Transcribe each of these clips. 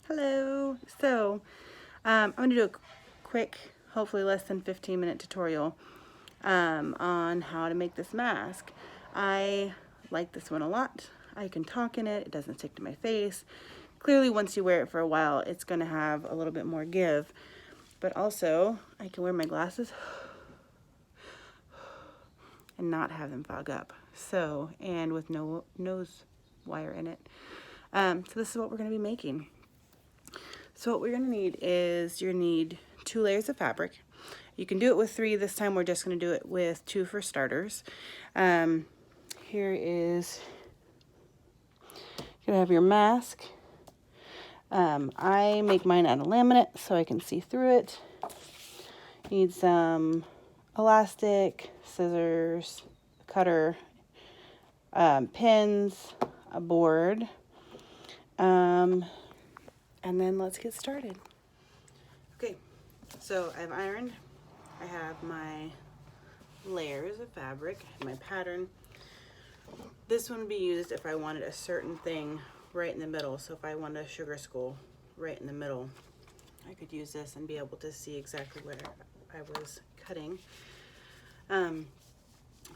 Hello. I'm going to do a quick, hopefully less than 15-minute tutorial on how to make this mask. I like this one a lot. I can talk in it. It doesn't stick to my face. Clearly, once you wear it for a while, it's going to have a little bit more give. But also, I can wear my glasses and not have them fog up. And with no nose wire in it. So this is what we're going to be making. So what we're going to need is you're going to need 2 layers of fabric. You can do it with 3. This time we're just going to do it with 2 for starters. Here is, you have your mask. I make mine out of laminate so I can see through it. You need some elastic, scissors, cutter, pins, a board, and then let's get started. Okay, so I've ironed. I have my layers of fabric, my pattern. This one would be used if I wanted a certain thing right in the middle. So if I wanted a sugar skull right in the middle, I could use this and be able to see exactly where I was cutting.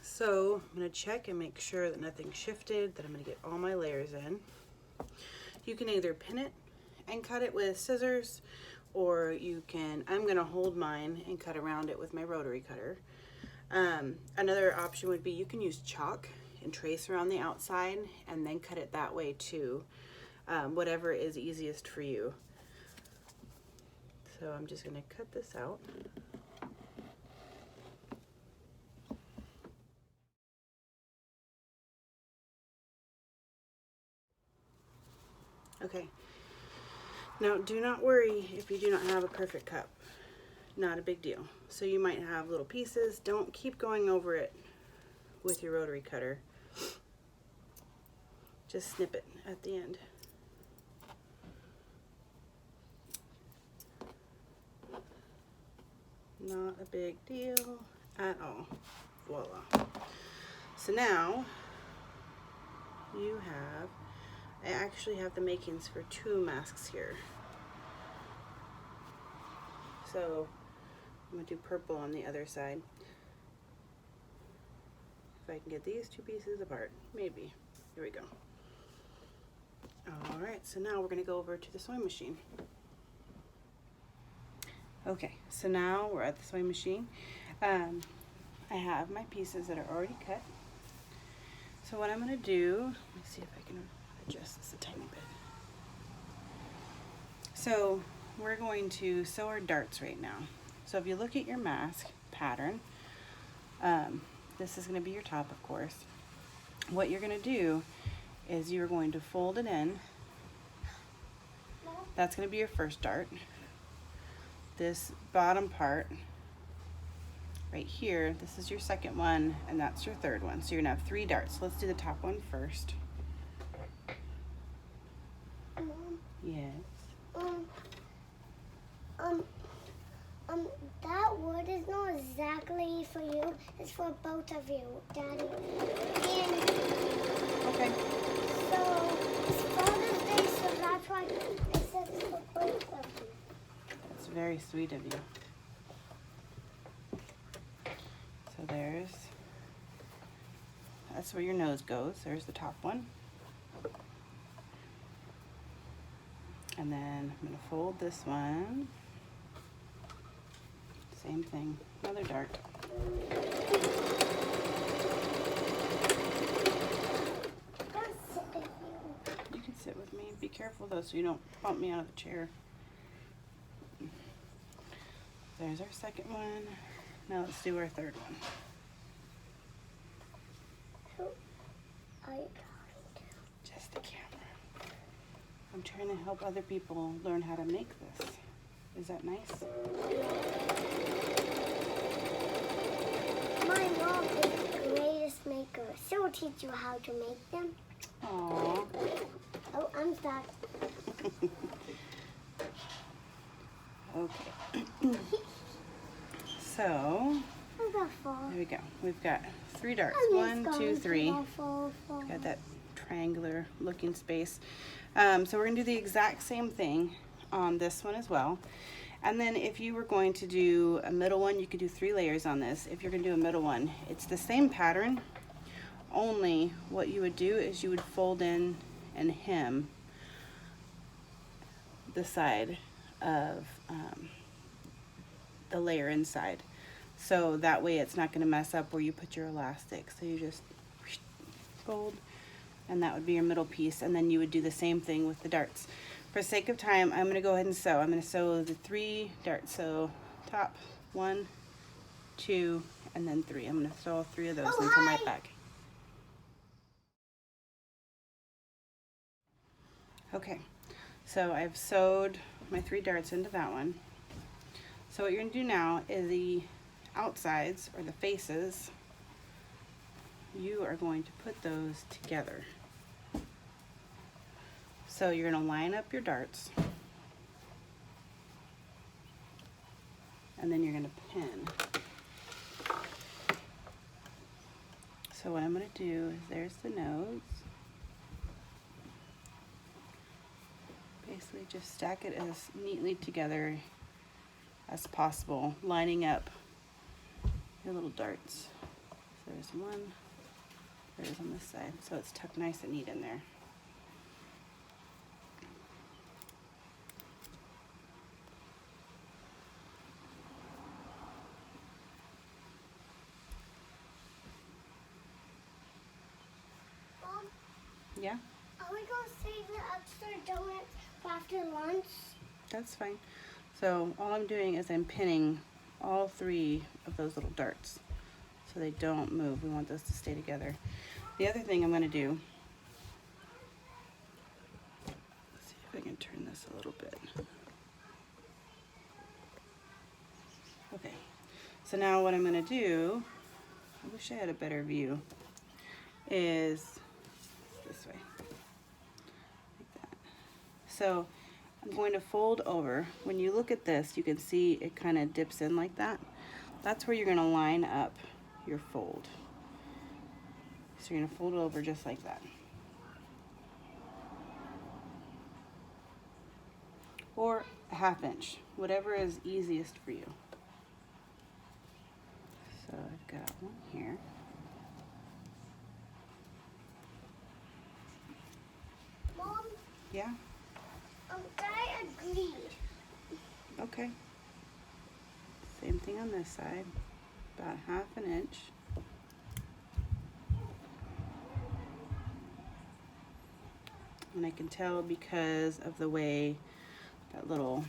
So I'm going to check and make sure that nothing shifted, that I'm going to get all my layers in. You can either pin it and cut it with scissors, or you can, I'm going to hold mine and cut around it with my rotary cutter. Another option would be you can use chalk and trace around the outside and then cut it that way too. Whatever is easiest for you. So I'm just going to cut this out. Okay. Now do not worry if you do not have a perfect cup. Not a big deal. So you might have little pieces. Don't keep going over it with your rotary cutter. Just snip it at the end. Not a big deal at all. Voila. So now you have, I actually have the makings for 2 masks here. So I'm going to do purple on the other side. If I can get these 2 pieces apart, maybe. Here we go. Alright, so now we're going to go over to the sewing machine. Okay, so now we're at the sewing machine. I have my pieces that are already cut. So what I'm going to do, let me see if I can adjust this a tiny bit. So we're going to sew our darts right now. So if you look at your mask pattern, this is going to be your top, of course. What you're going to do is you're going to fold it in. That's going to be your first dart. This bottom part right here, this is your second one, and that's your third one. So you're going to have 3 darts. Let's do the top one first. Yes. That word is not exactly for you. It's for both of you, Daddy. And Okay. so it's Father's Day, so that's why it says it's for both of you. That's very sweet of you. So that's where your nose goes. There's the top one. And then I'm going to fold this one. Same thing, another dart. You can sit with me. Be careful though so you don't bump me out of the chair. There's our second one. Now let's do our third one. Who are you talking to? Just the camera. I'm trying to help other people learn how to make this. Is that nice? My mom is the greatest maker. She'll teach you how to make them. Aww. Oh, I'm stuck. Okay. So, there we go. We've got 3 darts. 1, 2, 3. Got that triangular looking space. So we're gonna do the exact same thing on this one as well. And then if you were going to do a middle one, you could do 3 layers on this. If you're gonna do a middle one, it's the same pattern, only what you would do is you would fold in and hem the side of the layer inside. So that way it's not gonna mess up where you put your elastic. So you just fold, and that would be your middle piece, and then you would do the same thing with the darts. For sake of time, I'm gonna go ahead and sew. I'm gonna sew the 3 darts. So top, 1, 2, and then 3. I'm gonna sew all 3 of those and come right back. Okay, so I've sewed my 3 darts into that one. So what you're gonna do now is the outsides, or the faces, you are going to put those together. So you're gonna line up your darts, and then you're gonna pin. So what I'm gonna do is, there's the nose. Basically just stack it as neatly together as possible, lining up your little darts. So there's one, there's on this side, so it's tucked nice and neat in there. Mom, Yeah, are we gonna save the extra donuts for after lunch? that's fine. So all I'm doing is I'm pinning all 3 of those little darts so they don't move. We want those to stay together. The other thing I'm gonna do, let's see if I can turn this a little bit. Okay, so now what I'm gonna do, I wish I had a better view, is this way, like that. So I'm going to fold over. When you look at this, you can see it kind of dips in like that. That's where you're going to line up your fold. So you're going to fold it over just like that. Or a 1/2 inch, whatever is easiest for you. So I've got one here. Mom, Yeah, I agreed. okay. Same thing on this side, about 1/2 inch. And I can tell because of the way that little,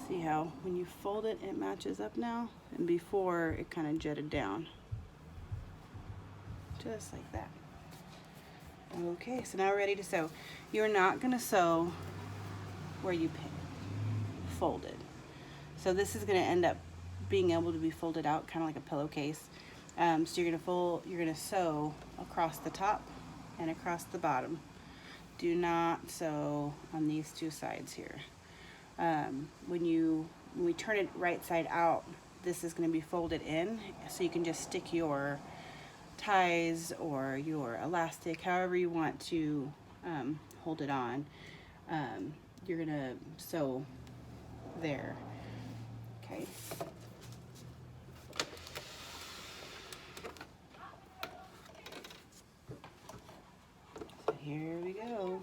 see how when you fold it, it matches up now, and before it kind of jutted down. Just like that. Okay, so now we're ready to sew. You're not gonna sew where you folded. So this is gonna end up being able to be folded out kind of like a pillowcase. So you're gonna sew across the top and across the bottom. Do not sew on these 2 sides here. When we turn it right side out, this is gonna be folded in, so you can just stick your ties or your elastic, however you want to hold it on. You're gonna sew there. Okay. So here we go.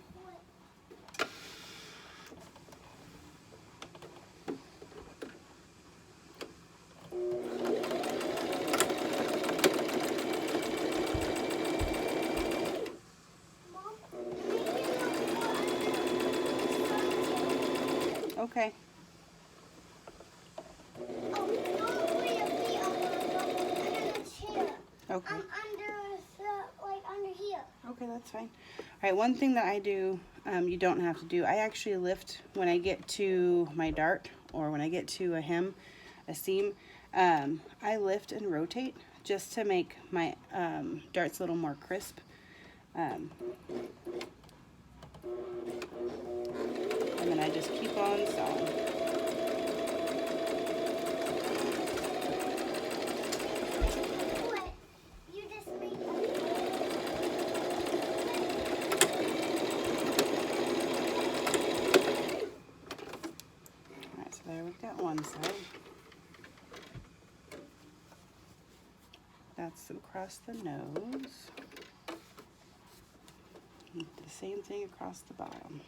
Okay. Oh, don't put your feet up under the chair. Okay. Under here. Okay, that's fine. All right, one thing that I do, you don't have to do, I actually lift when I get to my dart, or when I get to a hem, a seam, I lift and rotate just to make my darts a little more crisp. And then I just keep on sewing. You just made inside. That's across the nose. And the same thing across the bottom.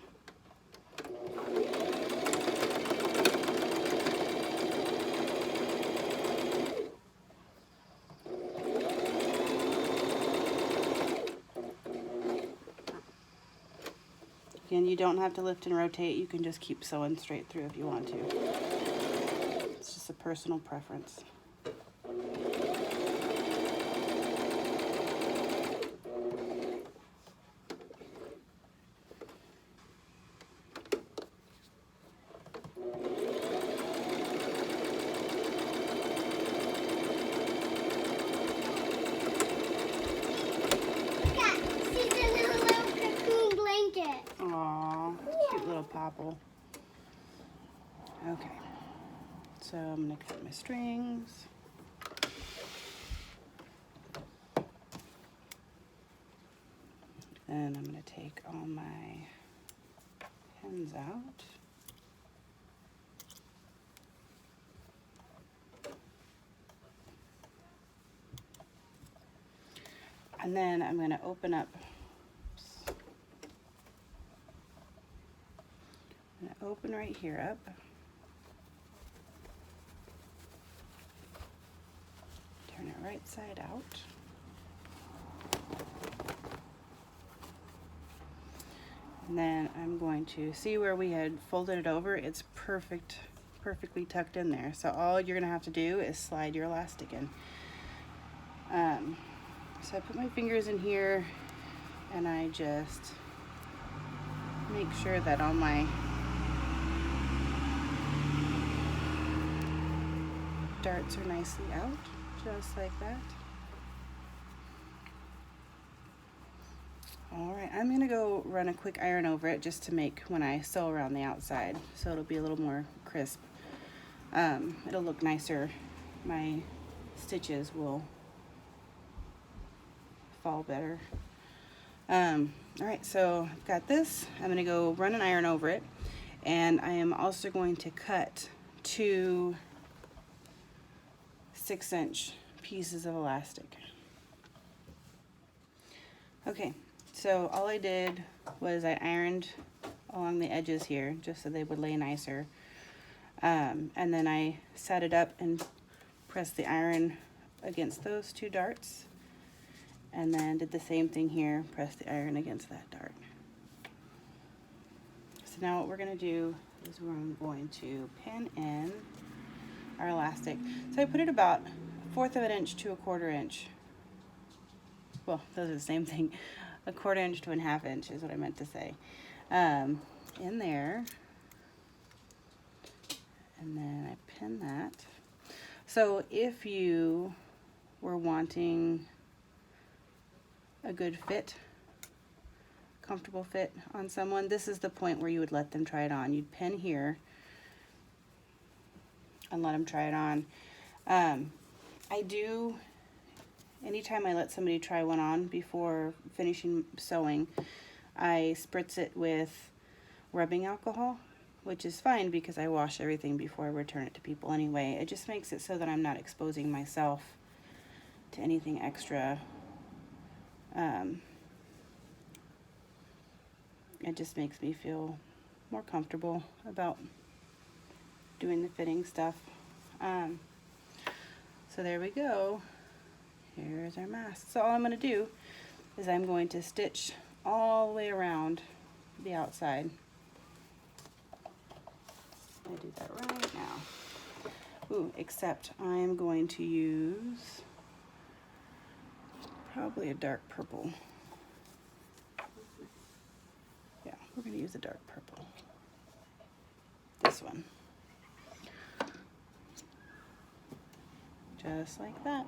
Again, you don't have to lift and rotate. You can just keep sewing straight through if you want to. It's just a personal preference. Aww, cute little popple. Okay, so I'm gonna cut my strings. And I'm gonna take all my pins out. And then I'm gonna open up, open right here up. Turn it right side out. And then I'm going to see where we had folded it over. It's perfectly tucked in there. So all you're gonna have to do is slide your elastic in. So I put my fingers in here and I just make sure that all my darts are nicely out, just like that. All right, I'm gonna go run a quick iron over it just to make when I sew around the outside, so it'll be a little more crisp. It'll look nicer. My stitches will fall better. All right, so I've got this. I'm gonna go run an iron over it, and I am also going to cut 2 6-inch pieces of elastic. Okay, so all I did was I ironed along the edges here just so they would lay nicer. And then I set it up and pressed the iron against those 2 darts. And then did the same thing here, press the iron against that dart. So now what we're gonna do is we're going to pin in our elastic. So I put it about 1/4 of an inch to 1/4 inch. Well, those are the same thing. 1/4 inch to 1/2 inch is what I meant to say. In there. And then I pin that. So if you were wanting a good fit, comfortable fit on someone, this is the point where you would let them try it on. You'd pin here and let them try it on. I do, anytime I let somebody try one on before finishing sewing, I spritz it with rubbing alcohol, which is fine because I wash everything before I return it to people anyway. It just makes it so that I'm not exposing myself to anything extra. It just makes me feel more comfortable about doing the fitting stuff. So there we go. Here's our mask. So all I'm going to do is I'm going to stitch all the way around the outside. I do that right now. Ooh, except I'm going to use probably a dark purple. Yeah, we're going to use a dark purple. This one. Just like that.